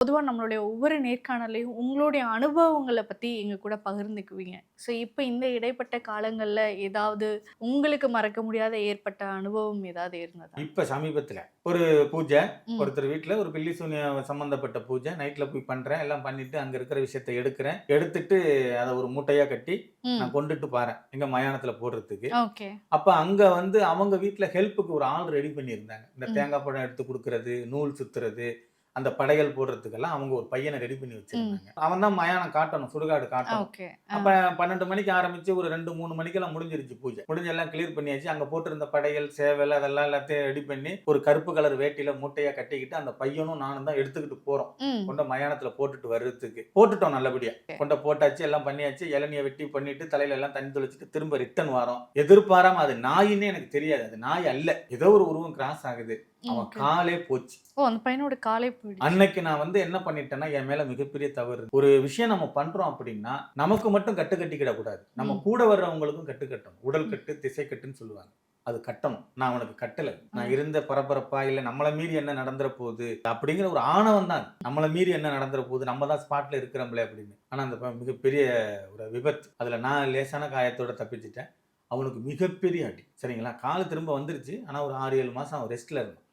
பொதுவா நம்மளுடைய ஒவ்வொரு நேர்காணல்லையும் உங்களுடைய அனுபவங்கள பத்தி எங்க கூட பகிர்ந்துக்குவீங்க. ஸோ இப்ப இந்த இடைப்பட்ட காலங்கள்ல ஏதாவது உங்களுக்கு மறக்க முடியாத ஏற்பட்ட அனுபவம் ஏதாவது இருந்ததா? இப்ப சமீபத்தில ஒரு பூஜை, ம், ஒருத்தர் வீட்ல ஒரு பில்லி சூனியம் சம்மந்தப்பட்ட பூஜை. நைட்ல போய் பண்றேன். எல்லாம் பண்ணிட்டு அங்க இருக்கிற விஷயத்த எடுக்கிறேன். எடுத்துட்டு அத ஒரு மூட்டையா கட்டி ம். நான் கொண்டுட்டு பாரேன். எங்க மயானத்துல போடுறதுக்கு. ஓகே. அப்ப அங்க வந்து அவங்க வீட்ல ஹெல்ப்புக்கு ஒரு ஆள் ரெடி பண்ணியிருந்தாங்க. இந்த ம், தேங்காய் பழம் எடுத்து குடுக்குறது, நூல் சுத்துறது, அந்த படையல் போடுறதுக்கெல்லாம் அவங்க ஒரு பையன ரெடி பண்ணி ம். வச்சிருந்தாங்க. அவன் தான் மயானம் காட்டணும், சுடுகாடு காட்டணும். ஓகே. ஆ. அப்ப 12 மணிக்கு ஆரம்பிச்சு ஒரு 2, 3 மணிக்கெல்லாம் முடிஞ்சிருச்சு பூஜை. முடிஞ்சு எல்லாம் கிளியர் பண்ணியாச்சு. அங்க போட்டிருந்த படையல், சேவல் அதெல்லாம் எல்லாத்தையும் ரெடி பண்ணி, ஒரு கருப்பு கலர் வேட்டியில மூட்டையா கட்டிக்கிட்டு, அந்த பையனும் நானும் தான் எடுத்துக்கிட்டு போறோம். ம். கொண்ட மயானத்துல போட்டுட்டு வர்றதுக்கு. போட்டுட்டோம் நல்லபடியா. ஓகே. போட்டாச்சு, எல்லாம் பண்ணியாச்சு. இளநீய வெட்டி பண்ணிட்டு, தலையில எல்லாம் தண்ணி தெளிச்சுட்டு, திரும்ப ரிட்டர்ன் வரோம். எதிர்பாராம அது நாயின்னே எனக்கு தெரியாது. அது நாய் அல்ல. ஏதோ ஒரு உருவம் கிராஸ் ஆகுது. அவன் ஓகே. காலே போச்சு. ஓ! அந்த பையனோட காலே போயிடுச்சு. அன்னைக்கு நான் வந்து என்ன பண்ணிட்டேன்னா, என் மேல மிகப்பெரிய தவறு. ஒரு விஷயம் நம்ம பண்றோம் அப்படின்னா, நமக்கு மட்டும் கட்டு கட்டிக்கிடக் கூடாது. நம்ம ம், கூட வர்றவங்களுக்கும் கட்டு கட்டணும். உடல் ம், கட்டு, திசை கட்டுன்னு சொல்லுவாங்க. அது கட்டணும். நான் அவனுக்கு கட்டல. நான் ம். இருந்த பரபரப்பா, இல்ல நம்மள மீறி என்ன நடந்துற போகுது அப்படிங்கிற ஒரு ஆணவம் தான். நம்மள மீறி என்ன நடந்துற போகுது, நம்ம தான் ஸ்பாட்ல இருக்கிறோம்ல அப்படின்னு. ஆனா அந்த மிகப்பெரிய ஒரு விபத்து. அதுல நான் லேசான காயத்தோட தப்பிச்சுட்டேன். அவனுக்கு மிகப்பெரிய அடி. சரிங்களா? கால் திரும்ப வந்துருச்சு. ஆனா ஒரு 6, 7 மாசம் அவன் ரெஸ்ட்ல இருந்தான்.